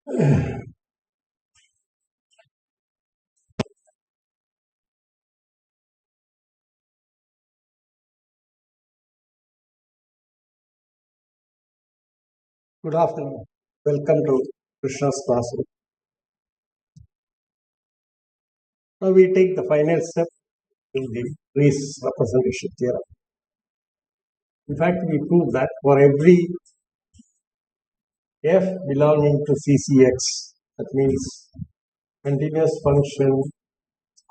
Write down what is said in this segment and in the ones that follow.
Good afternoon. Welcome to Krishna's classroom. Now we take the final step in the Riesz representation theorem. In fact, we prove that for every f belonging to CCX, that means continuous function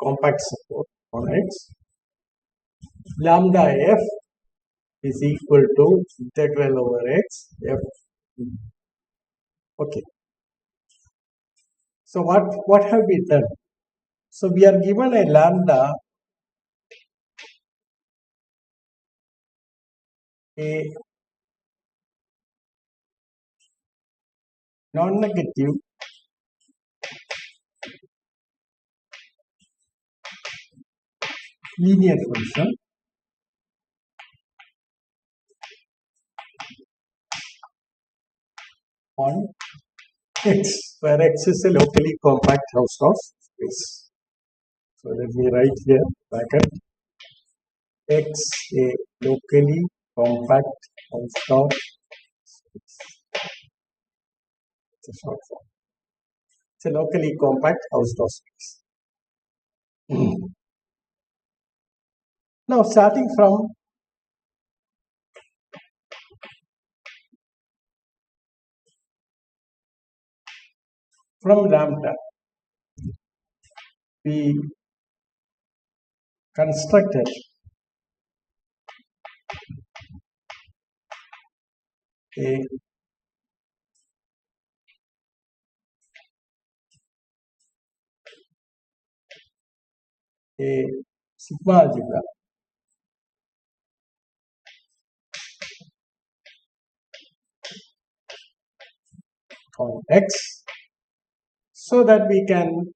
compact support on X, lambda f is equal to integral over X f. Okay. So what have we done? So we are given a lambda, a non-negative linear function on X, where X is a locally compact Hausdorff space. So let me write here bracket X a locally compact Hausdorff space. It's a short form. It's a locally compact Hausdorff space. Now starting from lambda, we constructed a sigma algebra on X so that we can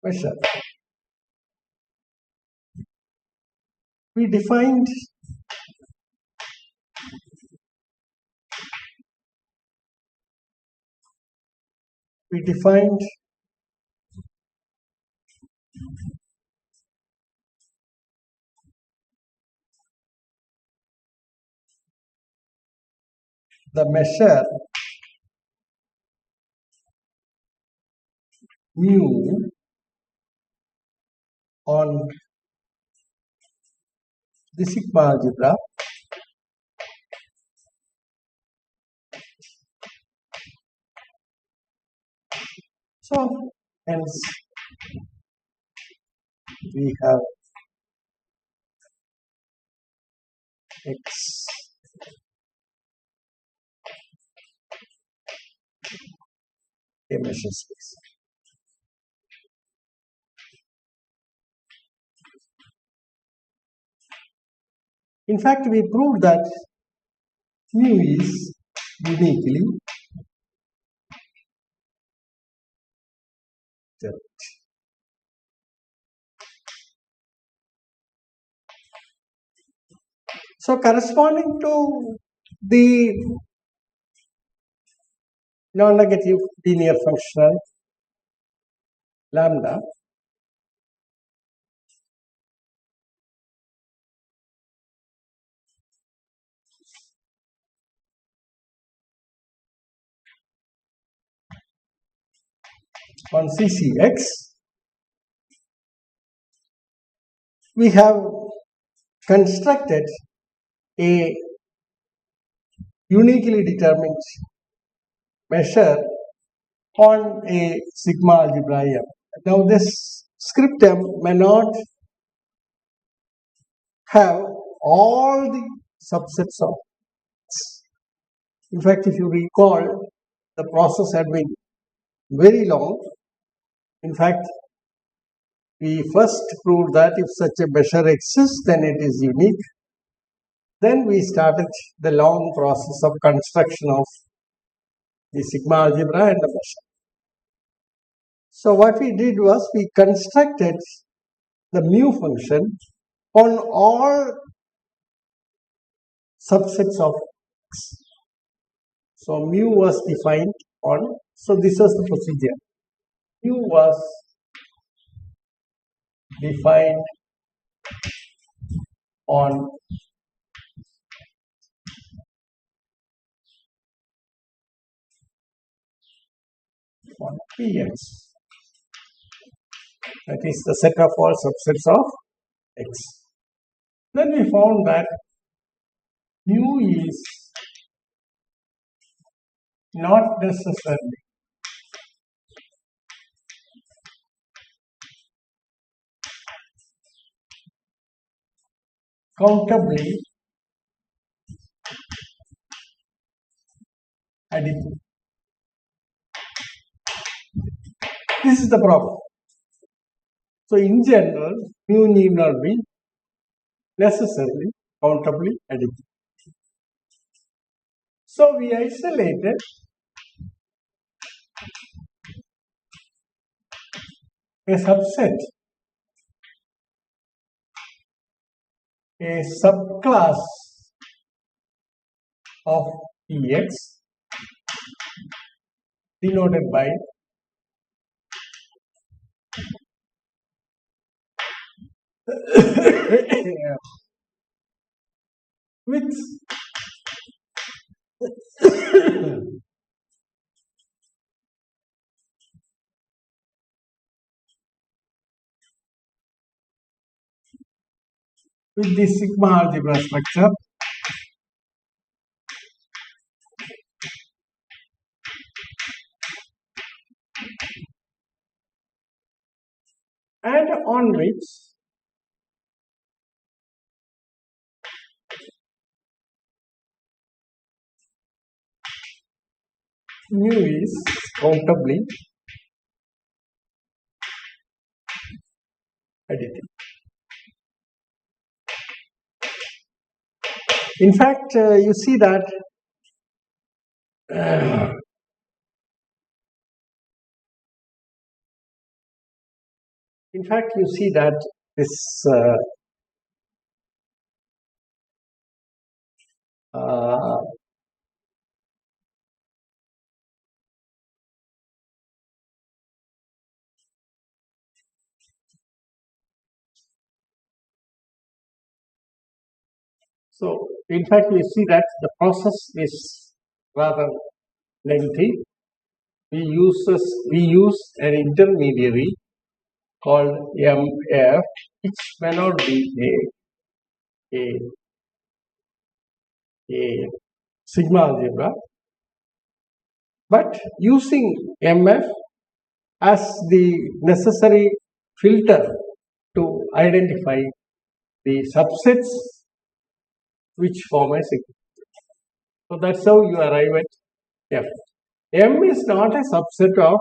measure. We defined the measure mu on the sigma algebra so hence we have X a measure space. In fact, we proved that mu is uniquely determined. So corresponding to the non-negative linear function lambda, on CCX, we have constructed a uniquely determined measure on a sigma algebra M. Now this script M may not have all the subsets of X. In fact, if you recall, the process had been very long. In fact, we first proved that if such a measure exists, then it is unique. Then we started the long process of construction of the sigma algebra and the measure. So what we did was we constructed the mu function on all subsets of X. So mu was defined on, so this was the procedure. Mu was defined on Px. That is the set of all subsets of X. Then we found that mu is not necessarily countably additive. This is the problem. So in general, mu need not be necessarily countably additive. So we isolated a subset, a subclass of Ex denoted by with with the sigma algebra structure and on which mu is countably additive. In fact, you see that this so in fact we see that the process is rather lengthy. We use an intermediary called MF, which may not be a sigma algebra, but using MF as the necessary filter to identify the subsets which form a sigma. So that's how you arrive at F. M is not a subset of,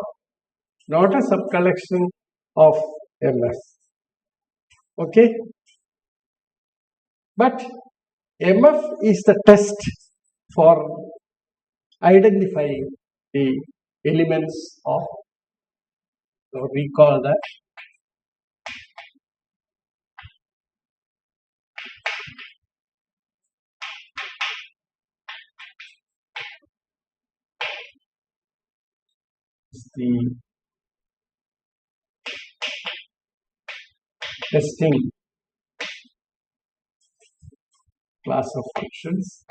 not a subcollection of MF. Okay? But MF is the test for identifying the elements of, so recall that the testing class of functions.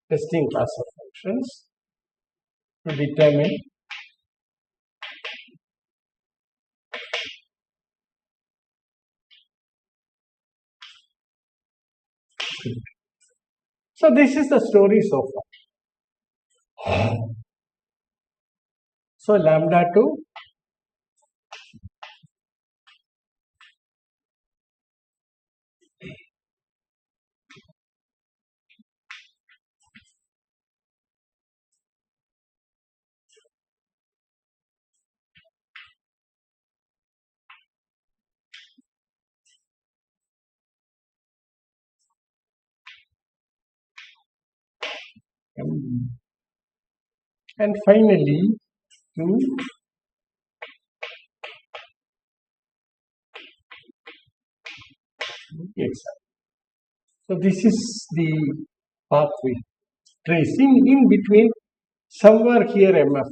Testing class of functions to determine so this is the story so far. So lambda 2 And finally, to x. So this is the path we trace. In between, somewhere here MF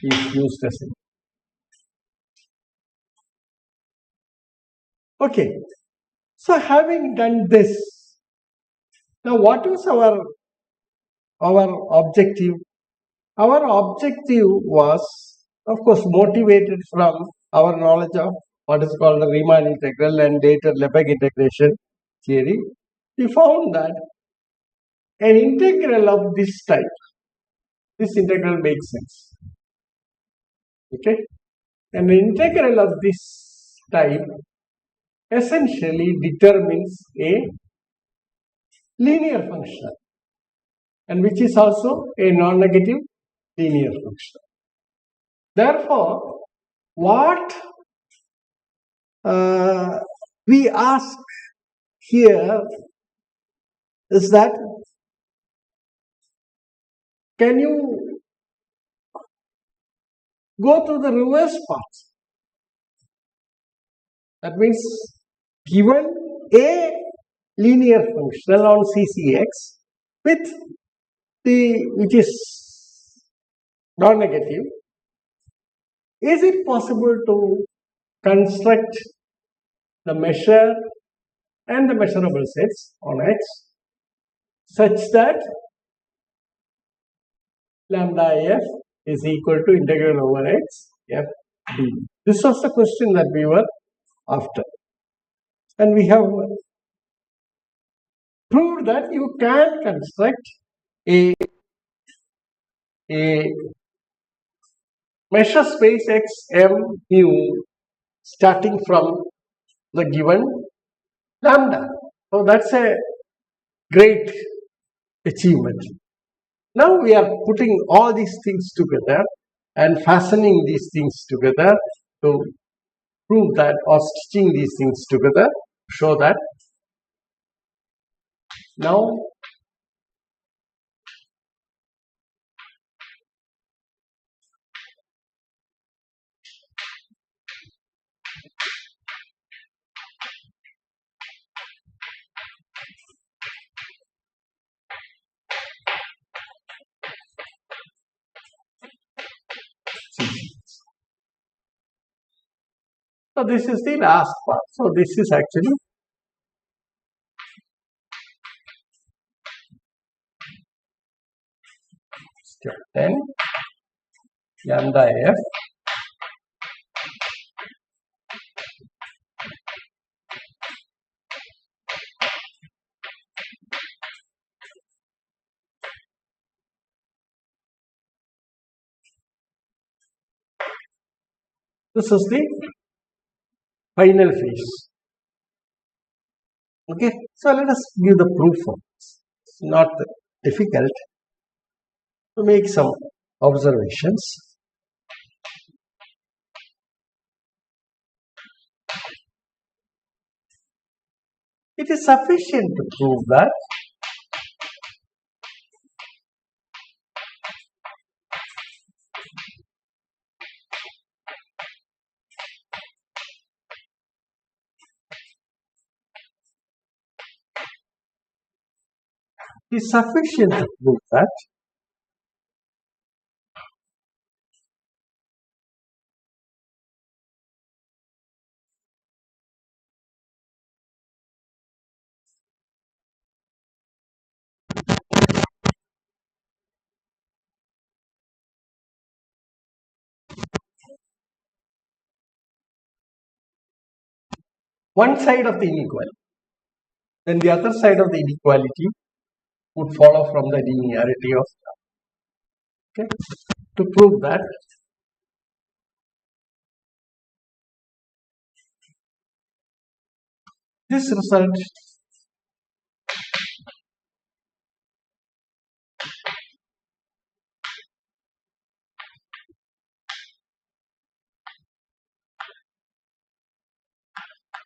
is used as it. Okay. So having done this, now what is our objective? Our objective was, of course, motivated from our knowledge of what is called the Riemann integral and later Lebesgue integration theory. We found that an integral of this type, this integral makes sense. Okay? An integral of this type essentially determines a linear function, and which is also a non-negative linear function. Therefore, what we ask here is that, can you go through the reverse path? That means, given a linear function on CCX with which is non-negative, is it possible to construct the measure and the measurable sets on X such that lambda f is equal to integral over X f d? This was the question that we were after. And we have proved that you can construct a measure space X M mu starting from the given lambda. So that's a great achievement. Now we are putting all these things together and fastening these things together to prove that, or stitching these things together, show that now so this is the last part. So this is actually step 10, lambda f this is the final phase. Okay, so let us give the proof of this. It's not difficult to make some observations. It is sufficient to prove that one side of the inequality, then the other side of the inequality would follow from the linearity of okay. To prove that this result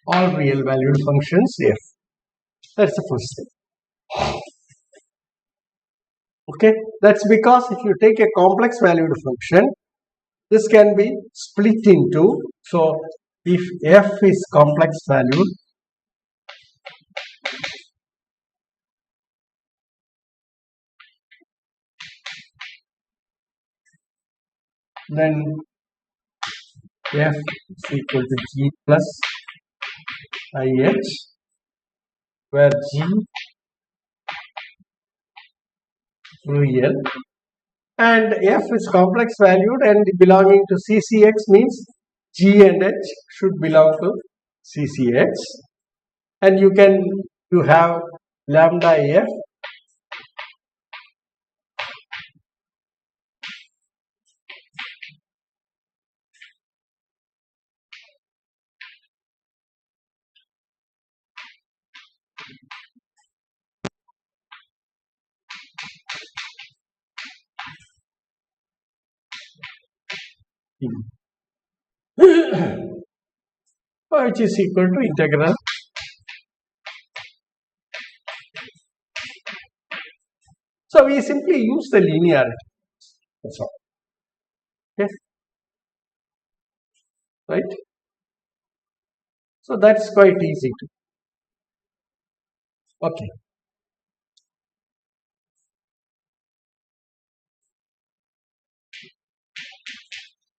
all real valued functions f. That's the first thing. Okay, that's because if you take a complex valued function, this can be split into, so if f is complex valued, then f is equal to g plus ih, where g real and f is complex valued and belonging to CCX means g and h should belong to CCX, and you have lambda f which is equal to integral. So we simply use the linearity. That's all. Okay. Right? So that's quite easy to. Okay.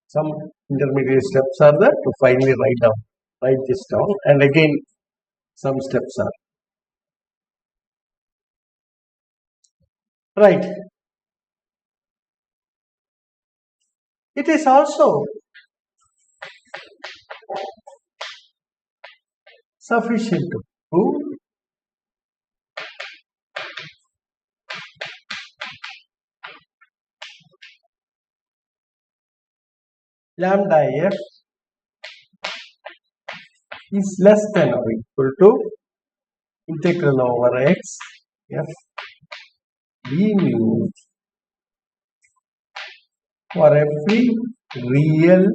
Some intermediate steps are there to finally write this down, and again some steps are. Right. It is also sufficient to prove lambda f is less than or equal to integral over x f d mu for every real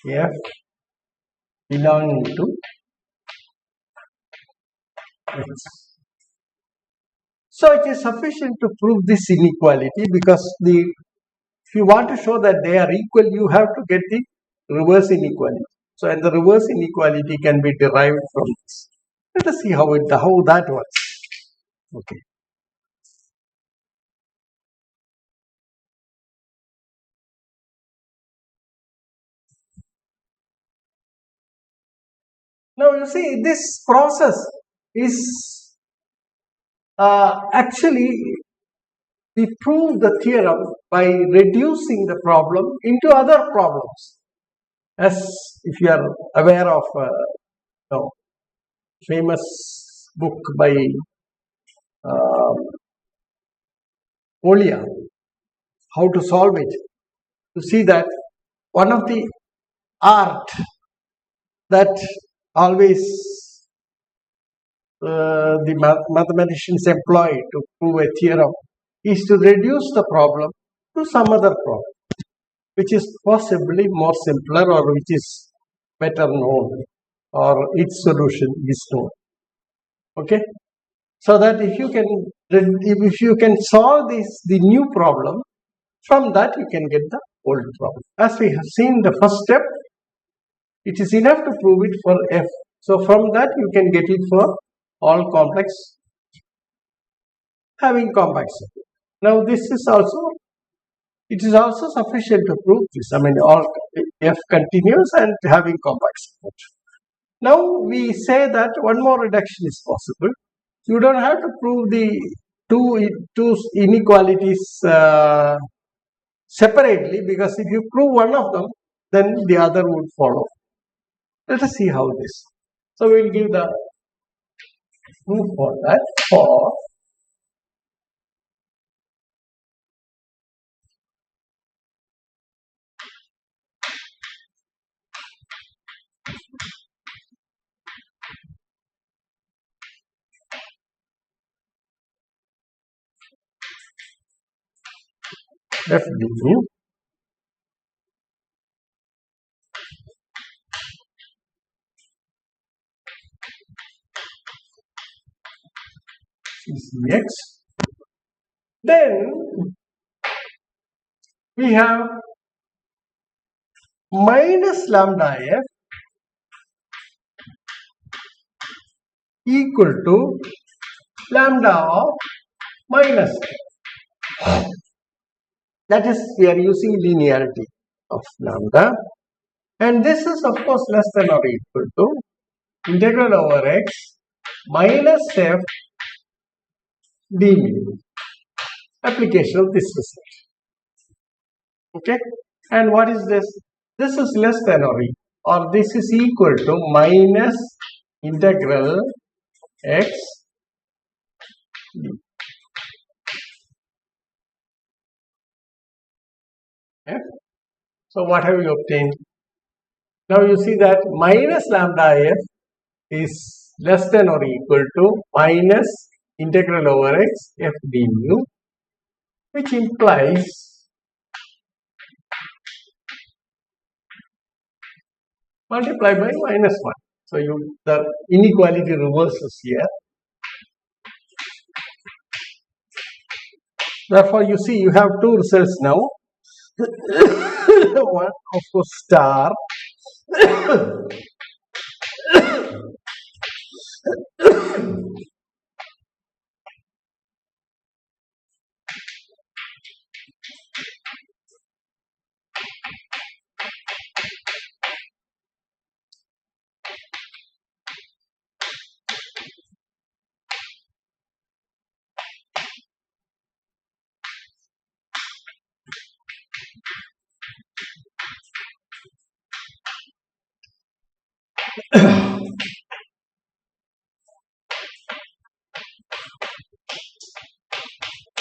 f belonging to x. So it is sufficient to prove this inequality, because if you want to show that they are equal, you have to get the reverse inequality. So, and the reverse inequality can be derived from this. Let us see how that works. Okay. Now you see, this process is actually, we prove the theorem by reducing the problem into other problems. As if you are aware of famous book by Olia, how to solve it, to see that one of the art that always the mathematicians employ to prove a theorem is to reduce the problem to some other problem, which is possibly more simpler, or which is better known, or its solution is known. Okay, so that if you can solve the new problem, from that you can get the old problem. As we have seen the first step, it is enough to prove it for f. So from that you can get it for all complex having complex support. Now this is also, it is also sufficient to prove this. I mean, all f continuous and having complex support. Now we say that one more reduction is possible. You don't have to prove the two inequalities separately, because if you prove one of them, then the other would follow. Let us see how this. So we will give the proof for that for f du CCX Then we have minus lambda f equal to lambda of minus f. That is, we are using linearity of lambda, and this is of course less than or equal to integral over x minus f d mu. Application of this result. Okay, and what is this? This is less than or this is equal to minus integral x d. Okay. So what have you obtained? Now you see that minus lambda f is less than or equal to minus integral over x f d mu, which implies multiply by minus 1. So the inequality reverses here. Therefore, you see you have two results now. One, of course, star.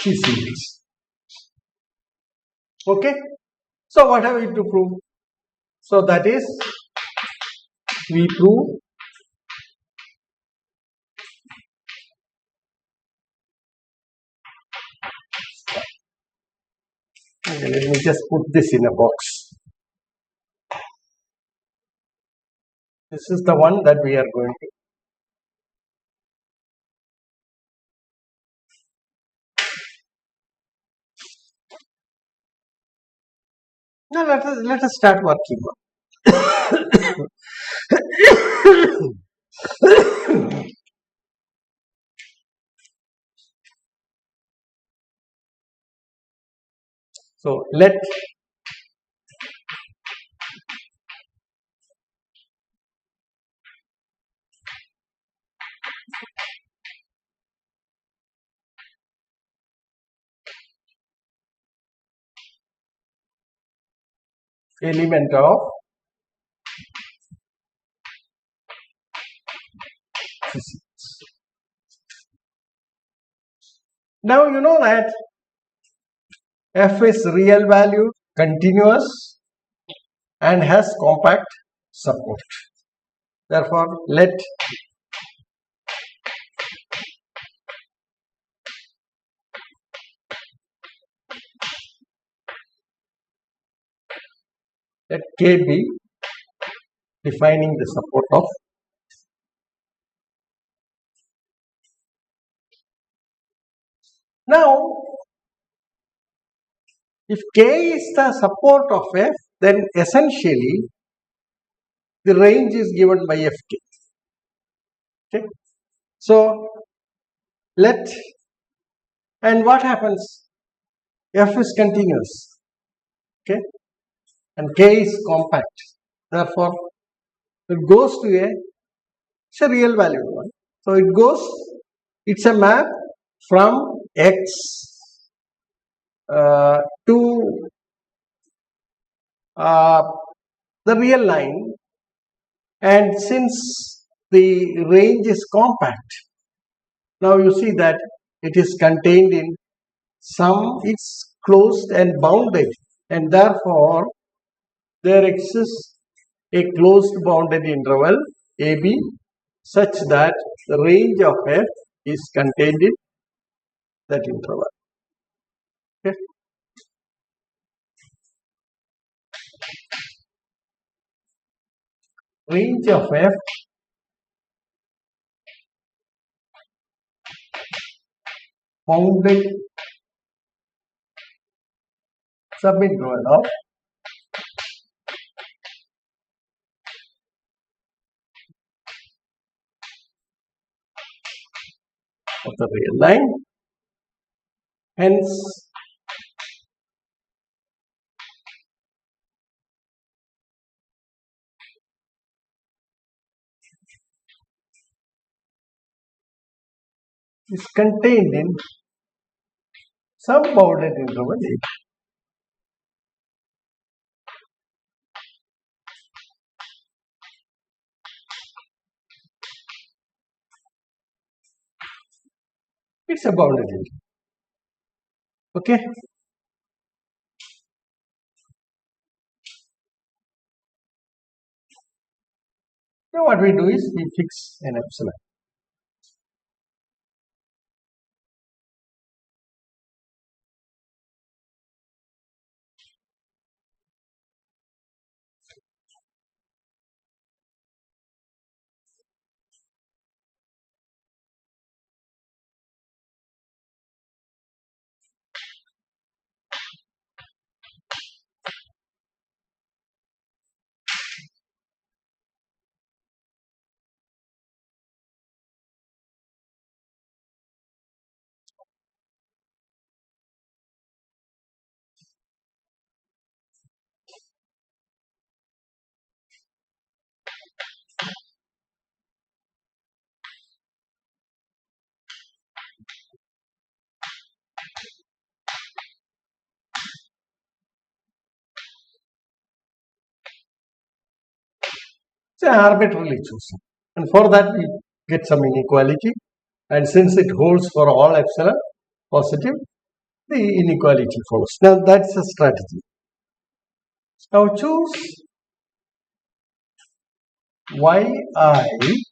Series. Okay, so what have we to prove? So that is, we prove okay, let me just put this in a box. This is the one that we are going to. Now let us start working on. So let element of physics. Now you know that f is real valued, continuous, and has compact support. Therefore, let K be defining the support of. Now, if K is the support of F, then essentially the range is given by Fk. Okay. So and what happens? F is continuous. Okay. And K is compact. Therefore, it goes to it's a real valued one. So it's a map from X to the real line, and since the range is compact, now you see that it is contained in it's closed and bounded, and therefore there exists a closed bounded interval AB such that the range of F is contained in that interval. Okay. Range of F bounded submit drawal of the real line. Hence, is contained in some bounded interval A. It's a bounded interval. Okay. Now what we do is we fix an epsilon. It's arbitrarily chosen. And for that we get some inequality. And since it holds for all epsilon positive, the inequality follows. Now that's a strategy. Now choose yi.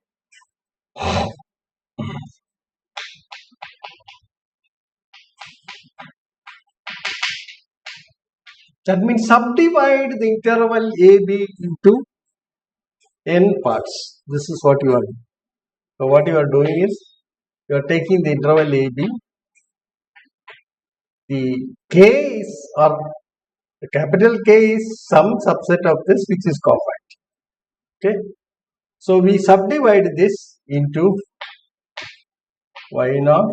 That means subdivide the interval AB into n parts. This is what you are doing. So what you are doing is you are taking the interval AB. The K is, or the capital K is some subset of this which is compact. Okay. So we subdivide this into y naught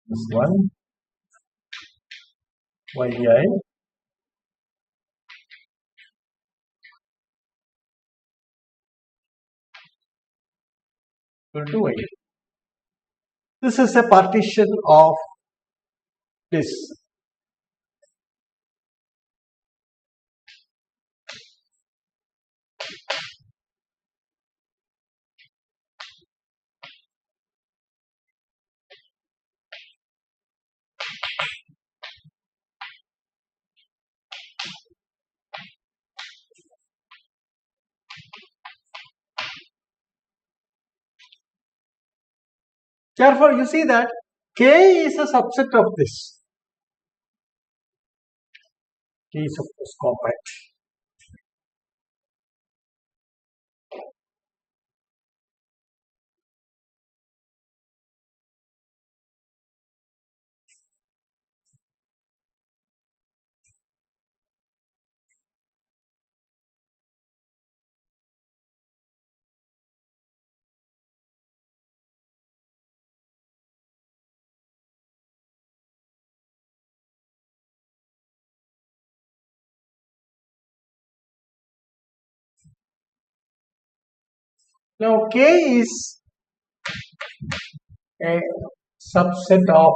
plus 1 yi equal to y. This is a partition of this. Therefore, you see that K is a subset of this. K is of course compact. Now K is a subset of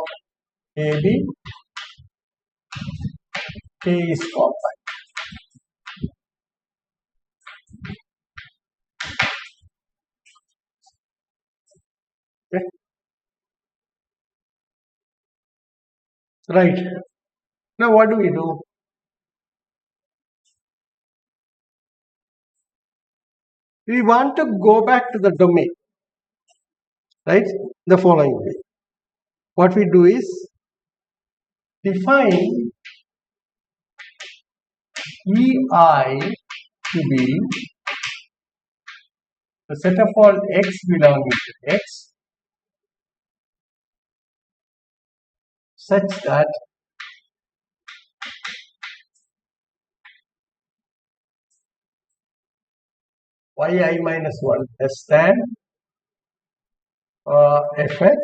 AB. K is compact. Okay. Right. Now what do we do? We want to go back to the domain, right? The following way. What we do is define EI to be the set of all x belonging to x such that yi minus 1 less than fx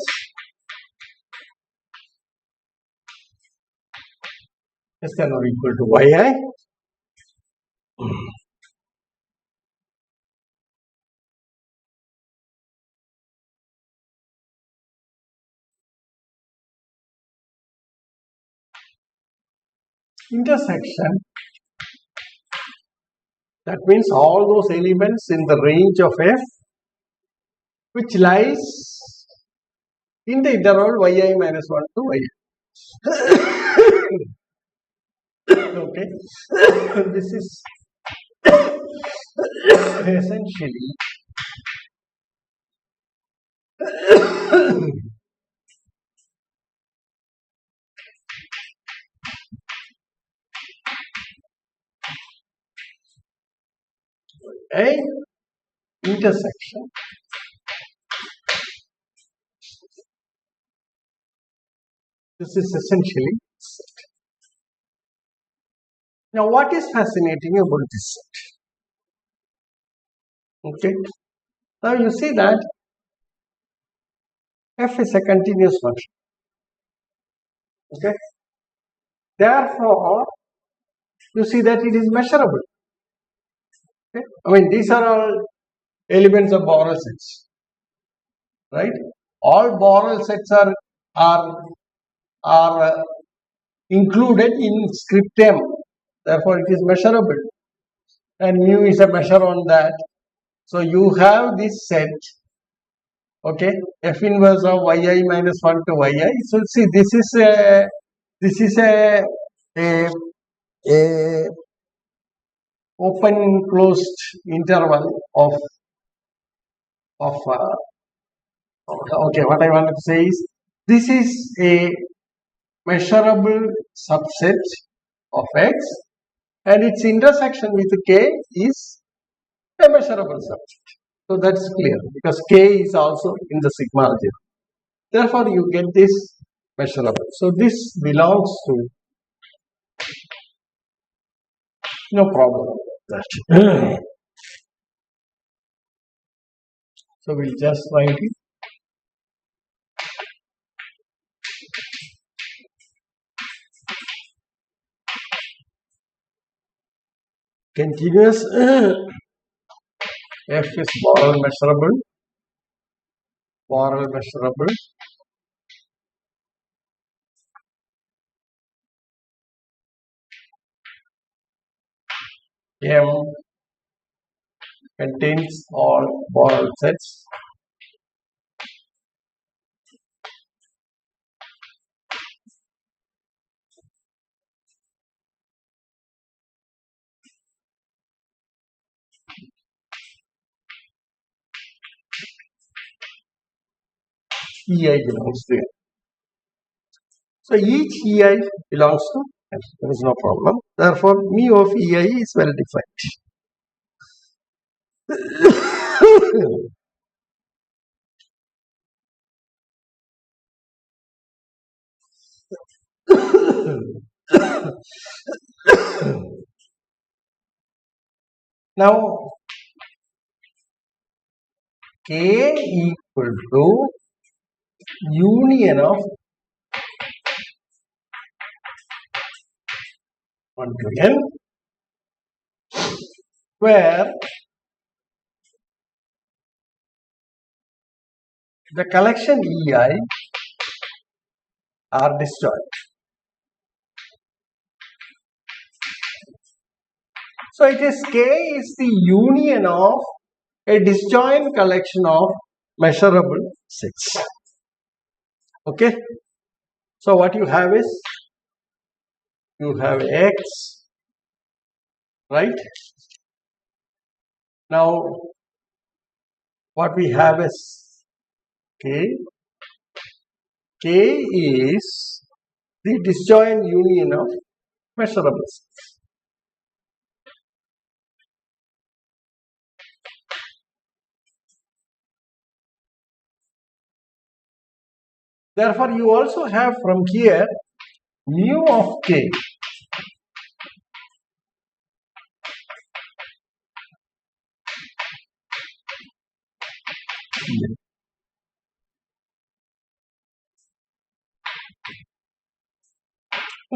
less than or equal to yi. Intersection, that means all those elements in the range of f which lies in the interval yi minus 1 to yi. Okay, this is essentially a intersection this is essentially set. Now what is fascinating about this set? Okay, now you see that f is a continuous function. Okay, therefore you see that it is measurable. Okay? I mean, these are all elements of Borel sets, right? All Borel sets are included in scriptum. Therefore, it is measurable, and mu is a measure on that. So you have this set. Okay, f inverse of yi minus 1 to yi. So see, this is a open closed interval of okay, what I wanted to say is this is a measurable subset of x and its intersection with k is a measurable subset. So that's clear because k is also in the sigma algebra. Therefore, you get this measurable. So this belongs to no problem with that. So we'll just write it. Continuous f is Borel measurable. M contains all Borel sets. EI belongs to it. So each EI belongs to F. There is no problem. Therefore, mu of EI is well defined. Now, K equal to union of 1 to n, where the collection EI are disjoint. So it is K is the union of a disjoint collection of measurable sets. Okay. So what you have is you have X, right? Now what we have is K. K is the disjoint union of measurable sets. Therefore, you also have from here mu of k.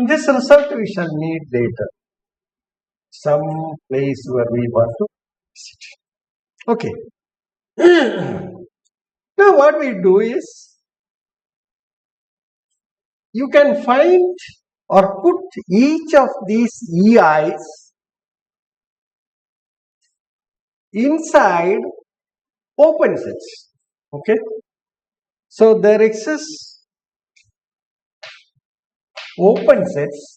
This result we shall need later, some place where we want to visit. Okay. Now what we do is, you can find or put each of these EIs inside open sets. Okay. So there exists open sets.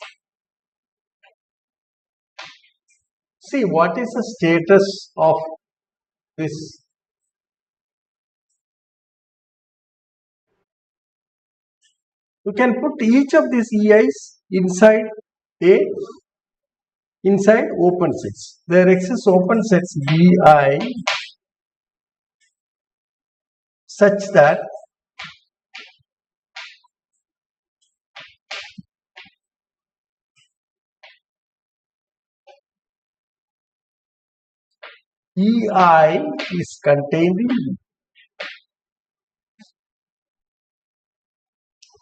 See, what is the status of this? You can put each of these EIs inside open sets. There exists open sets EI such that EI is contained in E.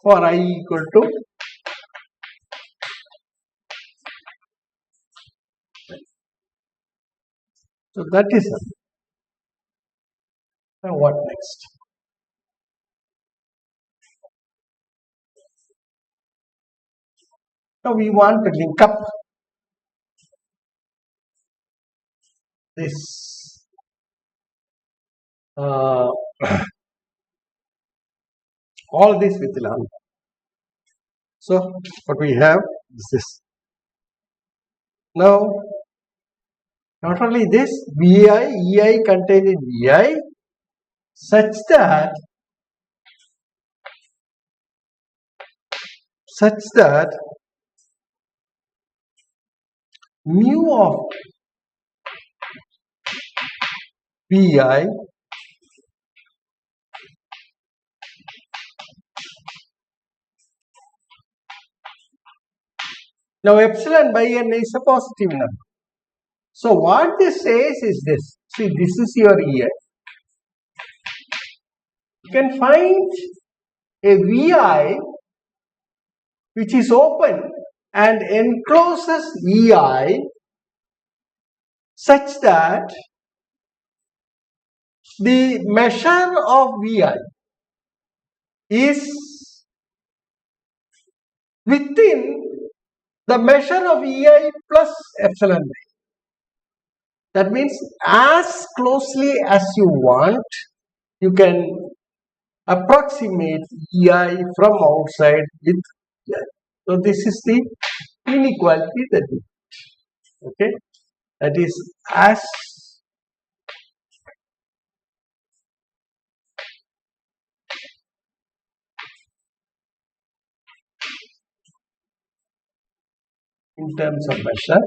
For I equal to so that is it. Now what next? Now we want to link up this all this with lambda. So what we have is this. Now not only this, VI, EI contained in VI such that mu of VI now epsilon by n is a positive number. So what this says is this. See, this is your EI. You can find a VI which is open and encloses EI such that the measure of VI is within the measure of EI plus epsilon. That means as closely as you want, you can approximate EI from outside with EI. So this is the inequality that we have. Okay, that is as in terms of measure.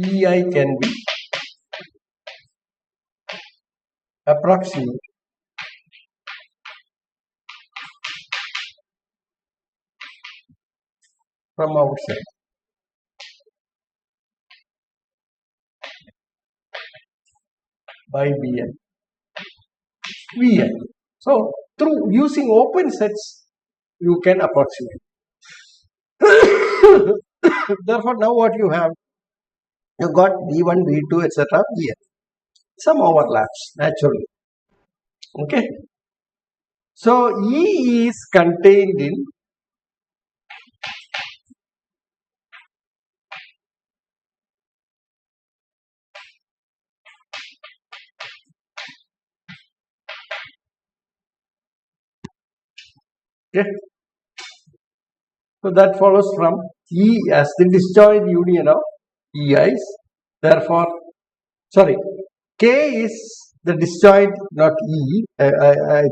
EI can be approximate from outside by VI. So through using open sets, you can approximate. Therefore, now what you have? You got V1, V2, etc. Here. Some overlaps naturally. Okay. So E is contained in okay. So that follows from E as the disjoint union of EIs. Therefore, sorry, K is the disjoint, not E. I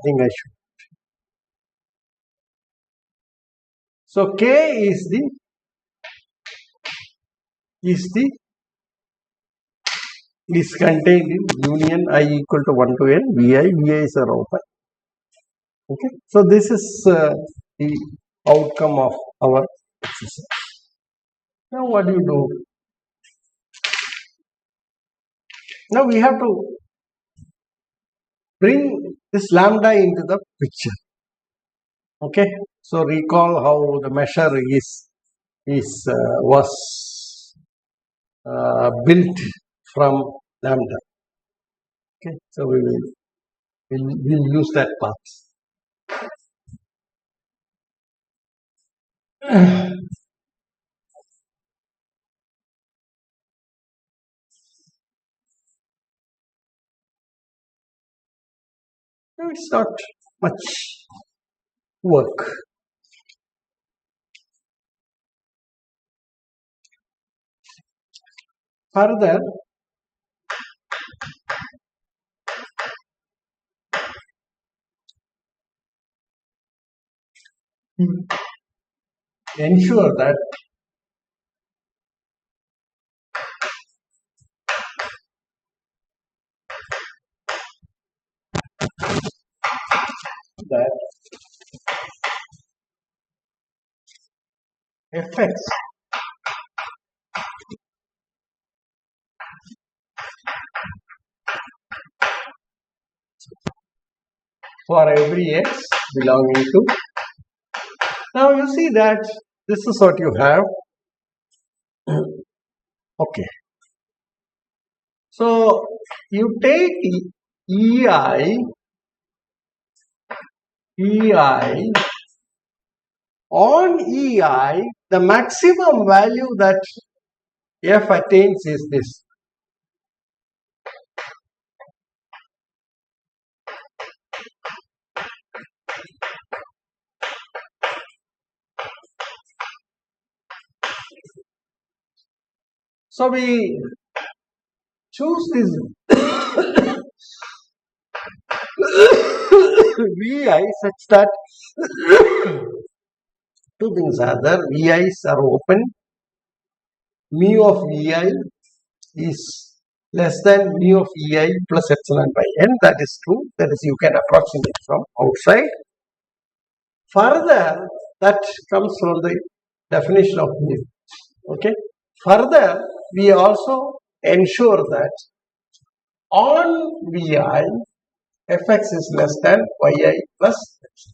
think I should. So K is the is contained in union I equal to 1 to n vi is a open. Okay, so this is the outcome of our exercise. Now what do you do? Now we have to bring this lambda into the picture. Okay, so recall how the measure was built from lambda. Okay, so we'll use that path. It's not much work. Further, ensure that fx for every x belonging to. Now you see that this is what you have. Okay. So you take EI on EI, the maximum value that f attains is this. So we choose this Vi such that two things are there. Vi's are open. Mu of Vi is less than mu of Ei plus epsilon by n. That is true. That is, you can approximate from outside. Further, that comes from the definition of mu. Okay. Further, we also ensure that on Vi, fx is less than yi plus epsilon.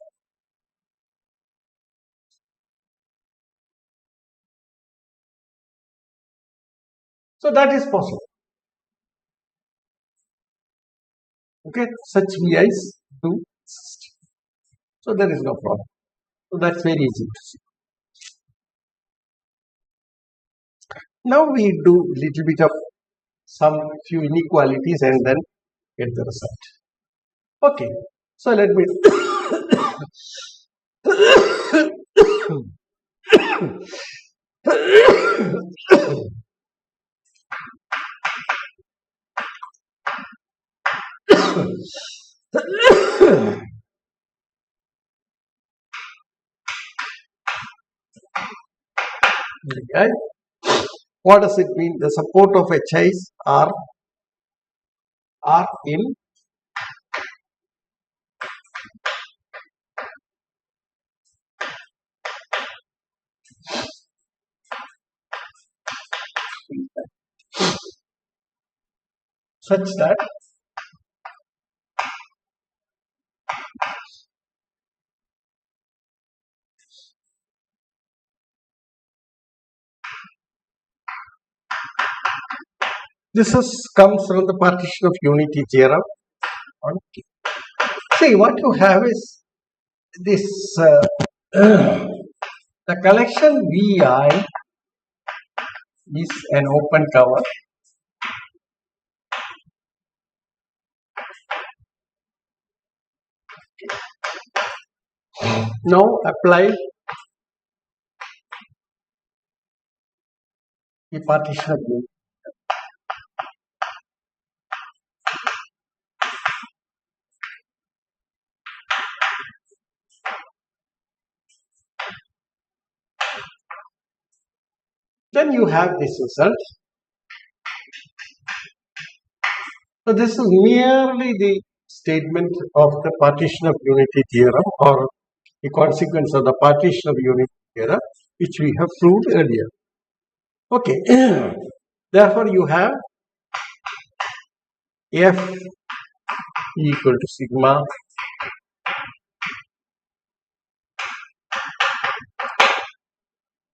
So that is possible. Okay, such VIs do exist. So there is no problem. So that's very easy to see. Now we do little bit of some few inequalities and then get the result. Okay, so let me okay. What does it mean? The support of HIs are in such that this comes from the partition of unity theorem on T. See, what you have is this the collection Vi is an open cover. Now apply the partition of unity. Then you have this result. So this is merely the statement of the partition of unity theorem, or the consequence of the partition of unity theorem, which we have proved earlier. Okay. Therefore, you have F equal to sigma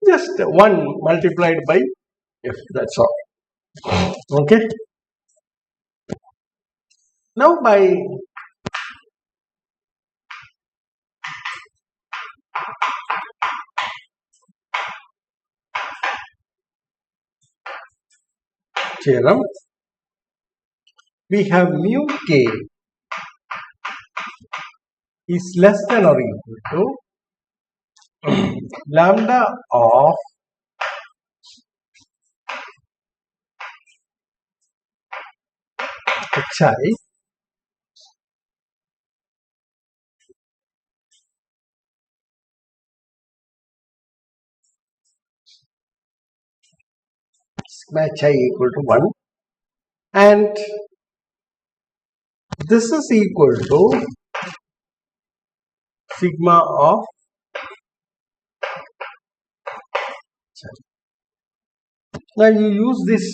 just 1 multiplied by F, that's all. Okay. Now by theorem, we have mu k is less than or equal to lambda of hi sigma hi equal to 1, and this is equal to sigma of hi. Now you use this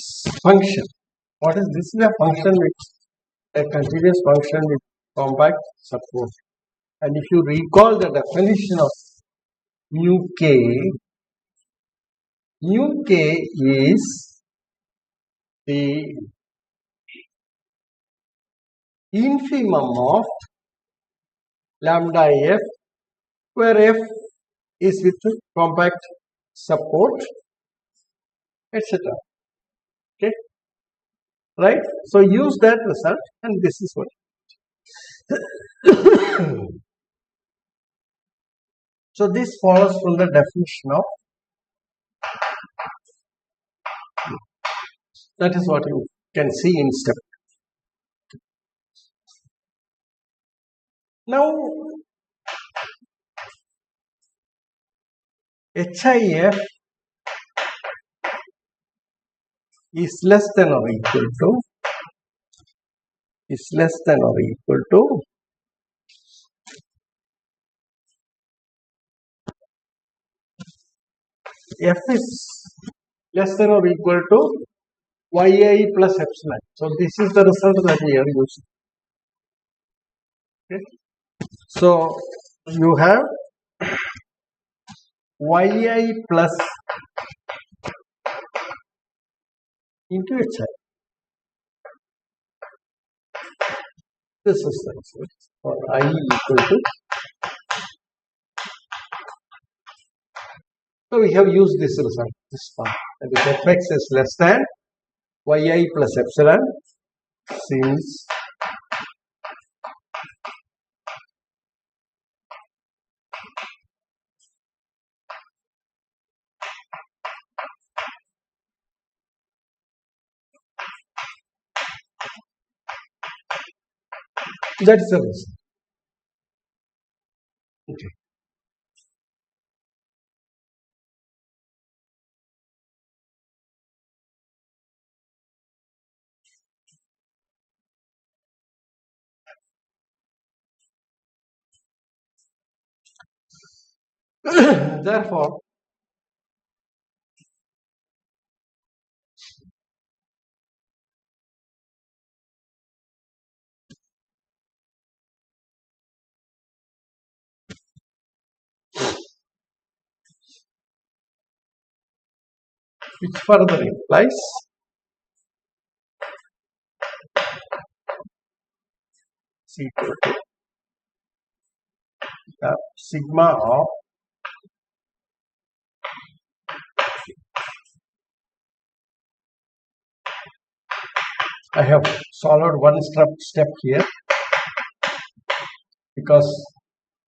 function. What is this? Is a function with a continuous function with compact support. And if you recall the definition of mu k is the infimum of lambda f, where f is with compact support, etc. Okay, right? So use that result, and this is what. So this follows from the definition of. That is what you can see in step. Now, HIF is less than or equal to F is less than or equal to yi plus epsilon. So this is the result that we are using. Okay. So you have yi plus into hi. This is the result for I equal to. So we have used this result, this form. That is fx is less than yi plus epsilon, since that is the result. Okay. Therefore, which further implies is equal to the sigma of I have solved one step here, because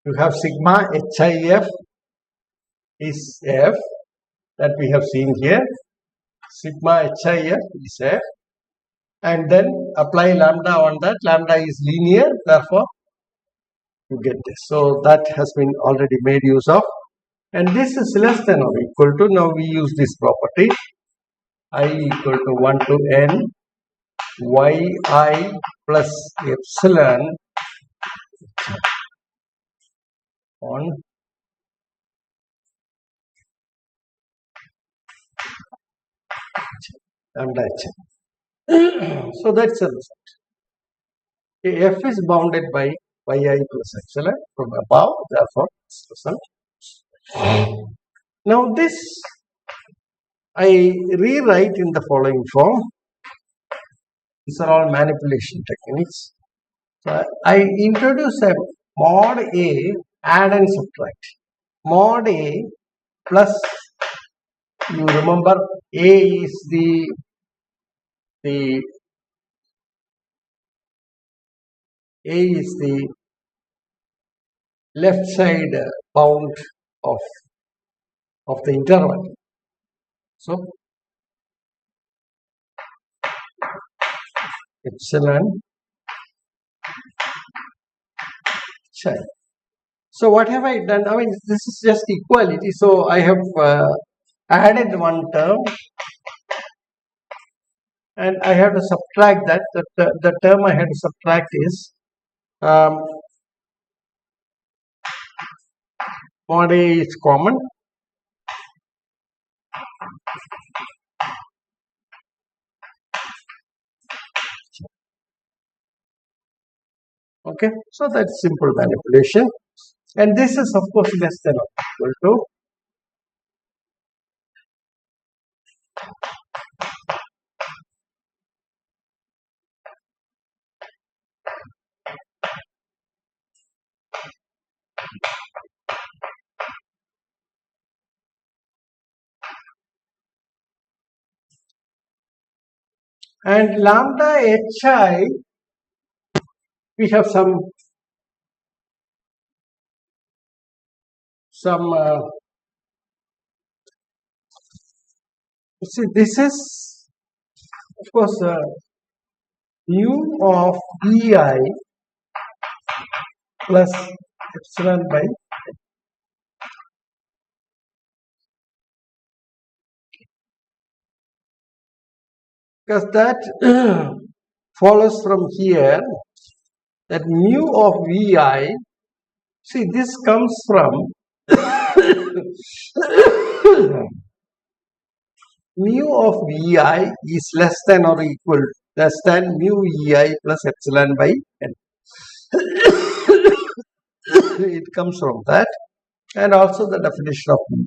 you have sigma HIF is F, that we have seen here. Sigma HIF is F, and then apply lambda on that. Lambda is linear, therefore you get this. So that has been already made use of, and this is less than or equal to. Now we use this property I equal to 1 to n yi plus epsilon on lambda h. So that's the result. F is bounded by yi plus epsilon from above, therefore this result. Now this I rewrite in the following form. These are all manipulation techniques. So I introduce a mod A, add and subtract. Mod A plus, you remember A is the A is the left side bound of the interval. So epsilon chi. So what have I done? I mean, this is just equality. So I have added one term and I have to subtract that. The term I have to subtract is mod A is common. Okay, so that's simple manipulation. And this is of course less than or equal to and lambda hi, we have some see, this is of course mu of vi plus epsilon by because that follows from here that mu of vi, see this comes from mu of vi is less than or equal mu vi plus epsilon by n. It comes from that, and also the definition of mu.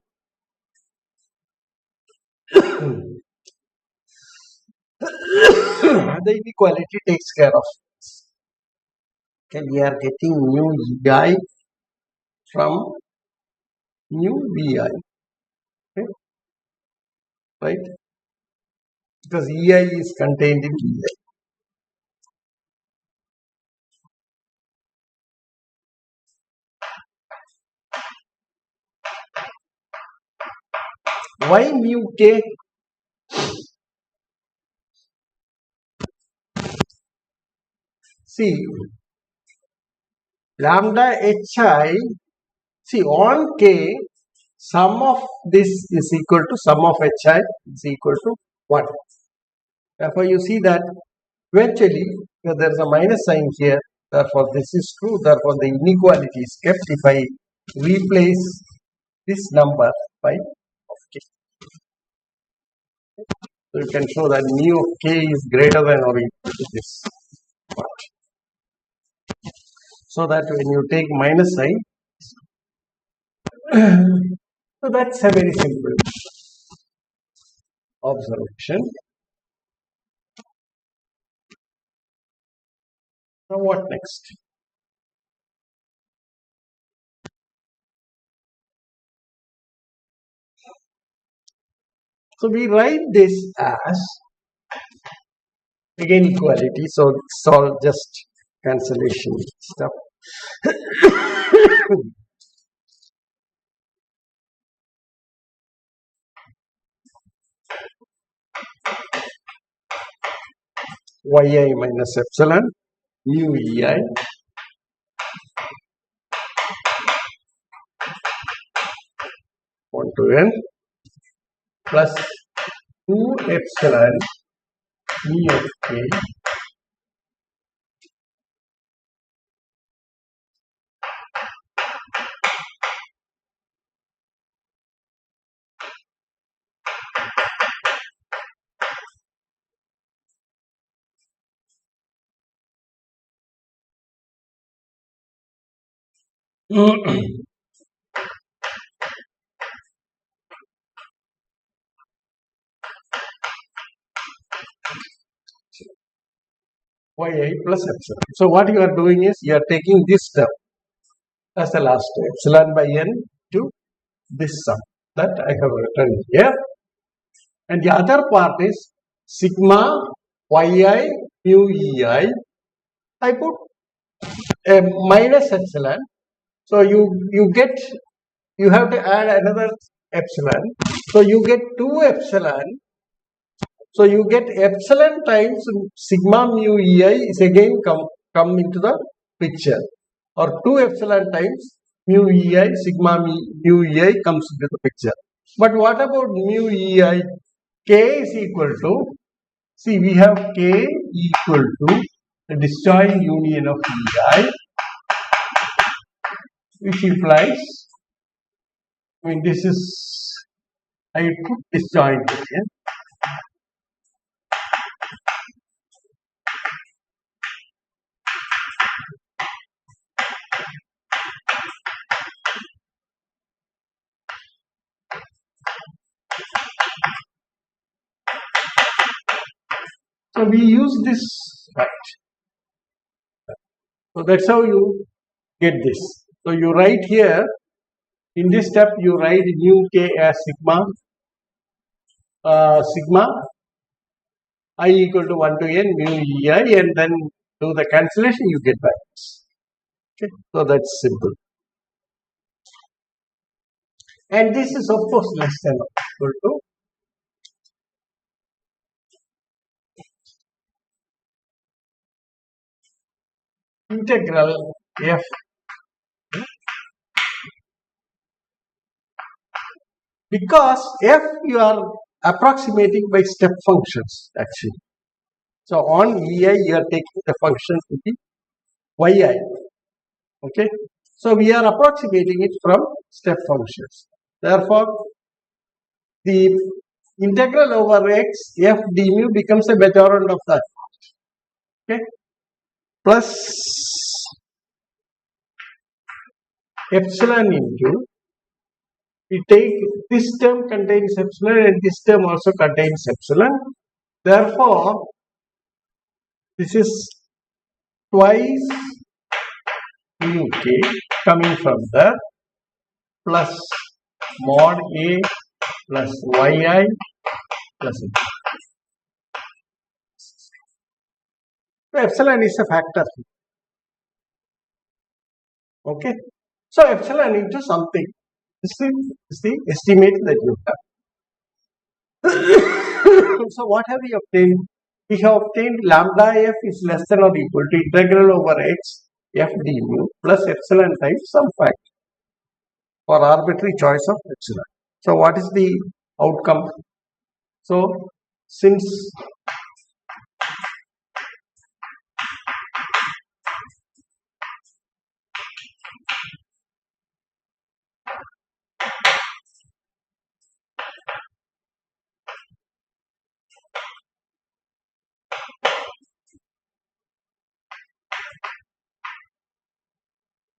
The inequality takes care of this. Okay, we are getting mu ei from mu vi, okay, right? Because ei is contained in vi. Why mu k? See, lambda hi, see on k, sum of this is equal to sum of hi is equal to 1. Therefore, you see that eventually there is a minus sign here. Therefore, this is true. Therefore, the inequality is kept if I replace this number by of k. So you can show that mu of k is greater than or equal to this part. So that when you take minus sign, so that's a very simple observation. Now what next? So we write this as again equality. So it's all just cancellation stuff. yi minus epsilon mu ei to n plus 2 epsilon e of k yi plus epsilon. So what you are doing is you are taking this term as the last term, epsilon by n to this sum that I have written here. And the other part is sigma yi mu ei. I put a minus epsilon. So you have to add another epsilon. So you get 2 epsilon. So you get epsilon times sigma mu ei is again come into the picture, or 2 epsilon times mu ei sigma mu ei comes into the picture. But what about mu ei? K is equal to, see, we have K equal to the disjoint union of ei, which implies, I mean, this is, I put disjoint union. So we use this fact. So that's how you get this. So you write here, in this step you write mu k as sigma I equal to 1 to n mu ei, and then do the cancellation, you get back this. Okay, so that's simple. And this is of course less than or equal to integral f because f you are approximating by step functions actually. So on ei you are taking the function to be yi. Okay, so we are approximating it from step functions. Therefore, the integral over x f d mu becomes a majorand of that. Okay, plus epsilon into, we take this term contains epsilon and this term also contains epsilon. Therefore, this is twice mu k coming from the plus mod a plus yi plus epsilon. So epsilon is a factor. Okay, so epsilon into something is the estimate that you have. So what have we obtained? We have obtained lambda f is less than or equal to integral over x f d mu plus epsilon times some fact for arbitrary choice of epsilon. So what is the outcome? So since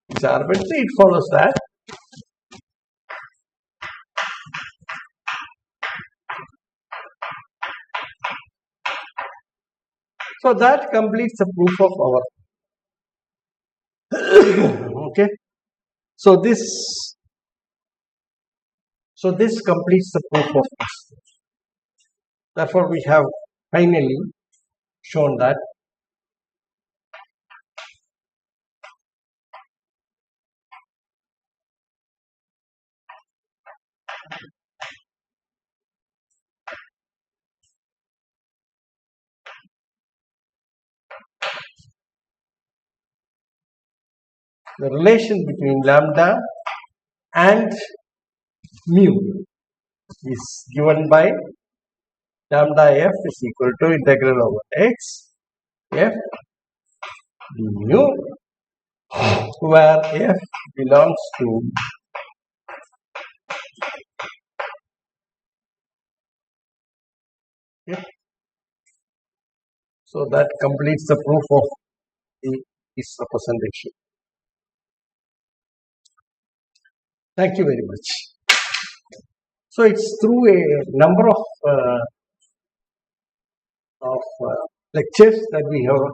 it's arbitrary, it follows that so that completes the proof of our okay. So this completes the proof of this. Therefore, we have finally shown that the relation between lambda and mu is given by lambda f is equal to integral over x f d mu, where f belongs to okay. So that completes the proof of this representation. Thank you very much. So it's through a number of lectures that we have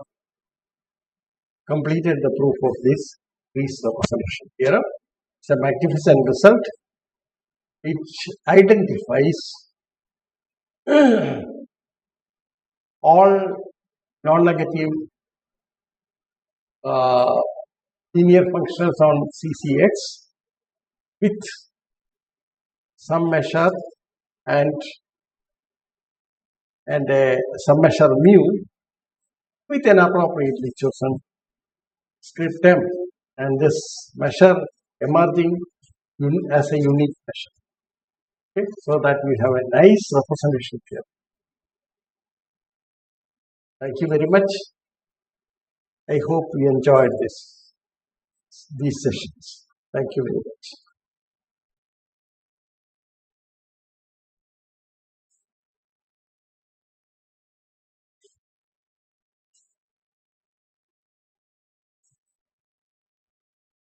completed the proof of this Riesz representation theorem. It's a magnificent result which identifies all non-negative linear functions on CCX with some measure and some measure mu with an appropriately chosen script m, and this measure emerging as a unique measure. Okay, so that we have a nice representation here. Thank you very much. I hope you enjoyed these sessions. Thank you very much.